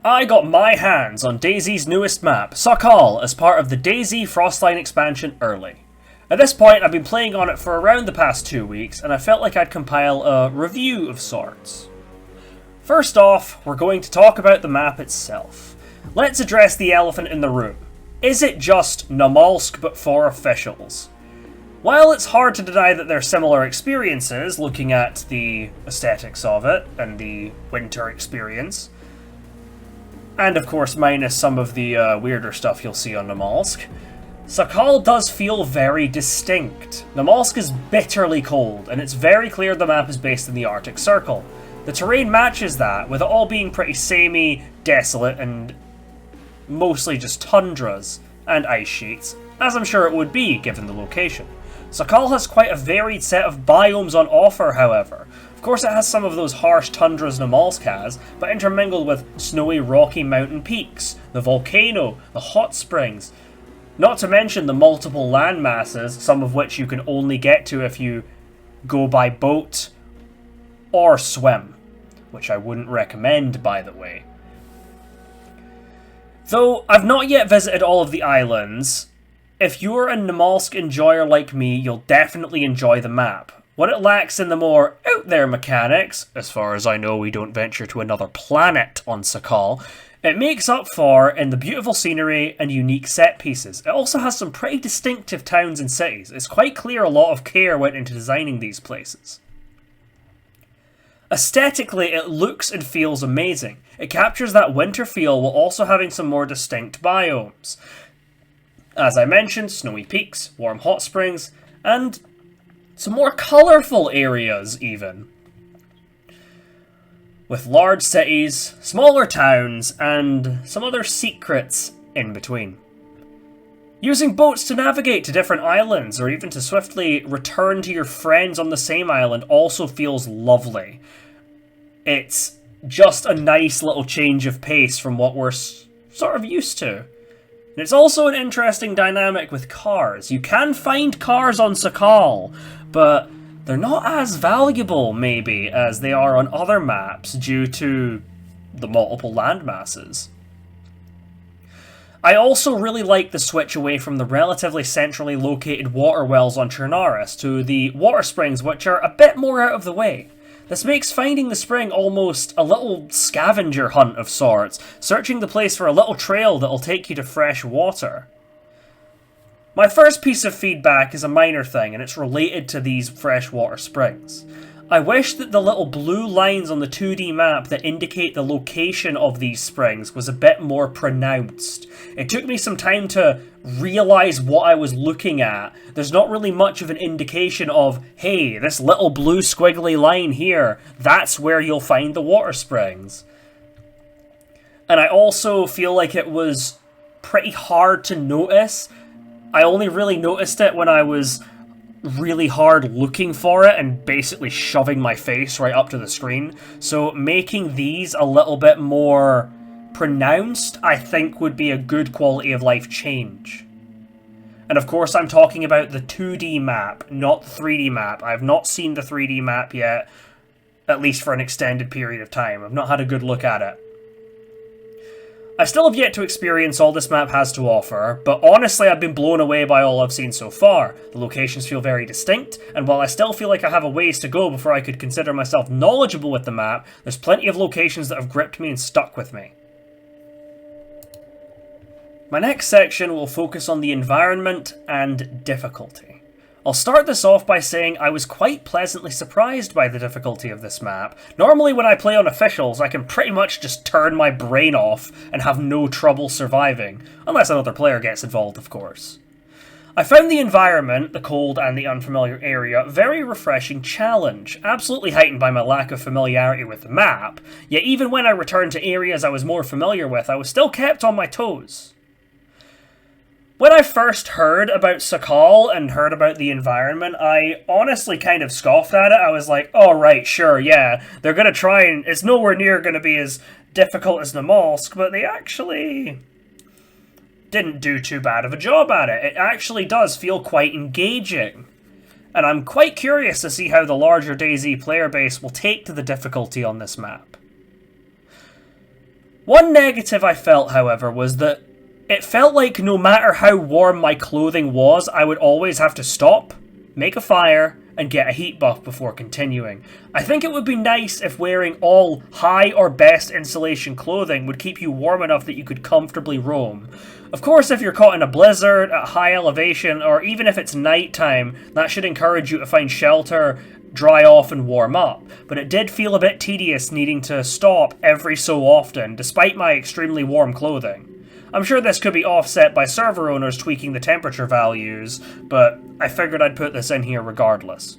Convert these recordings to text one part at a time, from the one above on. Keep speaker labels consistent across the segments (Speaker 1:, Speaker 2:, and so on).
Speaker 1: I got my hands on DayZ's newest map, Sakal, as part of the DayZ Frostline expansion early. At this point, I've been playing on it for around the past 2 weeks, and I felt like I'd compile a review of sorts. First off, we're going to talk about the map itself. Let's address the elephant in the room. Is it just Namalsk but for officials? While it's hard to deny that they're similar experiences, looking at the aesthetics of it and the winter experience, and of course minus some of the weirder stuff you'll see on Namalsk, Sakal does feel very distinct. Namalsk is bitterly cold, and it's very clear the map is based in the Arctic Circle. The terrain matches that, with it all being pretty samey, desolate, and mostly just tundras and ice sheets, as I'm sure it would be given the location. Sakal has quite a varied set of biomes on offer, however. Of course it has some of those harsh tundras Namalsk has, but intermingled with snowy rocky mountain peaks, the volcano, the hot springs, not to mention the multiple land masses, some of which you can only get to if you go by boat or swim, which I wouldn't recommend, by the way. Though I've not yet visited all of the islands, if you're a Namalsk enjoyer like me, you'll definitely enjoy the map. What it lacks in the more out there mechanics, as far as I know we don't venture to another planet on Sakal, it makes up for in the beautiful scenery and unique set pieces. It also has some pretty distinctive towns and cities. It's quite clear a lot of care went into designing these places. Aesthetically, it looks and feels amazing. It captures that winter feel while also having some more distinct biomes. As I mentioned, snowy peaks, warm hot springs, and some more colourful areas even. With large cities, smaller towns, and some other secrets in between. Using boats to navigate to different islands, or even to swiftly return to your friends on the same island, also feels lovely. It's just a nice little change of pace from what we're sort of used to. And it's also an interesting dynamic with cars. You can find cars on Sakal, but they're not as valuable, maybe, as they are on other maps due to the multiple land masses. I also really like the switch away from the relatively centrally located water wells on Chernaris to the water springs, which are a bit more out of the way. This makes finding the spring almost a little scavenger hunt of sorts, searching the place for a little trail that'll take you to fresh water. My first piece of feedback is a minor thing, and it's related to these freshwater springs. I wish that the little blue lines on the 2D map that indicate the location of these springs was a bit more pronounced. It took me some time to realise what I was looking at. There's not really much of an indication of, hey, this little blue squiggly line here, that's where you'll find the water springs. And I also feel like it was pretty hard to notice. I only really noticed it when I was really hard looking for it and basically shoving my face right up to the screen. So making these a little bit more pronounced, I think, would be a good quality of life change. And of course I'm talking about the 2D map, not the 3D map. I have not seen the 3D map yet, at least for an extended period of time. I've not had a good look at it. I still have yet to experience all this map has to offer, but honestly I've been blown away by all I've seen so far. The locations feel very distinct, and while I still feel like I have a ways to go before I could consider myself knowledgeable with the map, there's plenty of locations that have gripped me and stuck with me. My next section will focus on the environment and difficulty. I'll start this off by saying I was quite pleasantly surprised by the difficulty of this map. Normally when I play on officials, I can pretty much just turn my brain off and have no trouble surviving, unless another player gets involved, of course. I found the environment, the cold and the unfamiliar area, a very refreshing challenge, absolutely heightened by my lack of familiarity with the map, yet even when I returned to areas I was more familiar with, I was still kept on my toes. When I first heard about Sakal and heard about the environment, I honestly kind of scoffed at it. I was like, oh right, sure, yeah, they're going to try and it's nowhere near going to be as difficult as Namalsk, but they actually didn't do too bad of a job at it. It actually does feel quite engaging. And I'm quite curious to see how the larger DayZ player base will take to the difficulty on this map. One negative I felt, however, was that it felt like no matter how warm my clothing was, I would always have to stop, make a fire, and get a heat buff before continuing. I think it would be nice if wearing all high or best insulation clothing would keep you warm enough that you could comfortably roam. Of course, if you're caught in a blizzard at high elevation, or even if it's nighttime, that should encourage you to find shelter, dry off, and warm up. But it did feel a bit tedious needing to stop every so often, despite my extremely warm clothing. I'm sure this could be offset by server owners tweaking the temperature values, but I figured I'd put this in here regardless.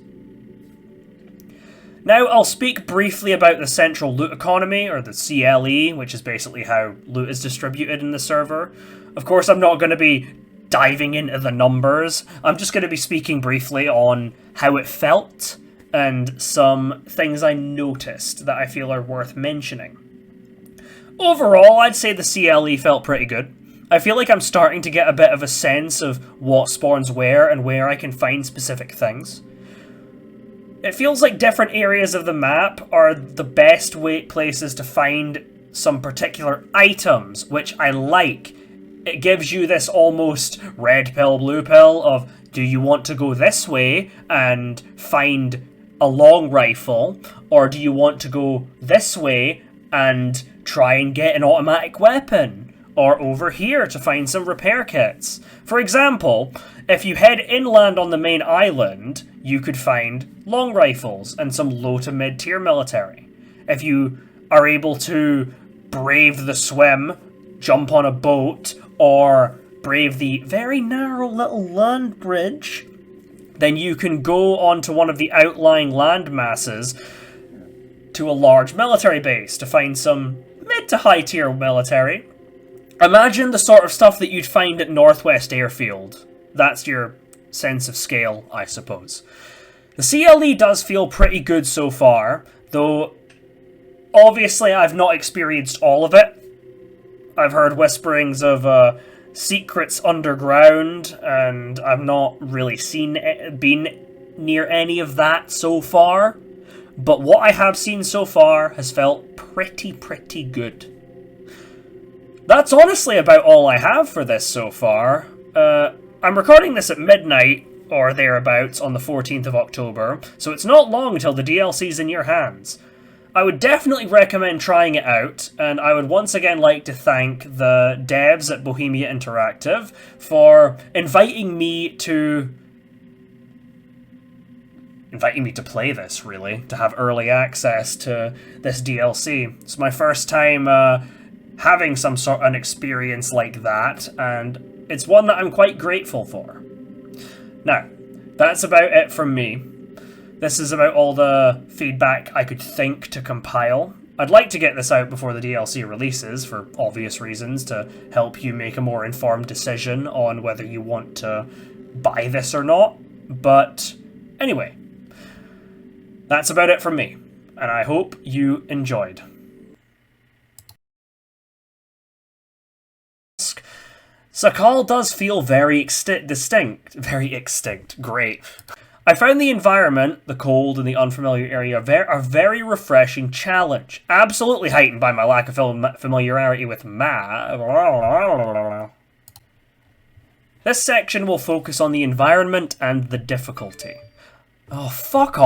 Speaker 1: Now I'll speak briefly about the central loot economy, or the CLE, which is basically how loot is distributed in the server. Of course, I'm not going to be diving into the numbers. I'm just going to be speaking briefly on how it felt and some things I noticed that I feel are worth mentioning. Overall, I'd say the CLE felt pretty good. I feel like I'm starting to get a bit of a sense of what spawns where and where I can find specific things. It feels like different areas of the map are the best places to find some particular items, which I like. It gives you this almost red pill, blue pill of, do you want to go this way and find a long rifle, or do you want to go this way and try and get an automatic weapon, or over here to find some repair kits. For example, if you head inland on the main island, you could find long rifles and some low to mid tier military. If you are able to brave the swim, jump on a boat, or brave the very narrow little land bridge, then you can go onto one of the outlying land masses to a large military base to find some mid to high tier military. Imagine the sort of stuff that you'd find at Northwest Airfield. That's your sense of scale, I suppose. The CLE does feel pretty good so far, though obviously I've not experienced all of it. I've heard whisperings of secrets underground, and I've not really been near any of that so far. But what I have seen so far has felt pretty good. That's honestly about all I have for this so far. I'm recording this at midnight, or thereabouts, on the 14th of October, so it's not long until the DLC's in your hands. I would definitely recommend trying it out, and I would once again like to thank the devs at Bohemia Interactive for inviting me to play this, really, to have early access to this DLC. It's my first time having some sort of an experience like that, and it's one that I'm quite grateful for. Now, that's about it from me. This is about all the feedback I could think to compile. I'd like to get this out before the DLC releases, for obvious reasons, to help you make a more informed decision on whether you want to buy this or not. But anyway, that's about it from me, and I hope you enjoyed. Sakal does feel very extinct. Great. I found the environment, the cold and the unfamiliar area, a very refreshing challenge. Absolutely heightened by my lack of familiarity with This section will focus on the environment and the difficulty. Oh, fuck off.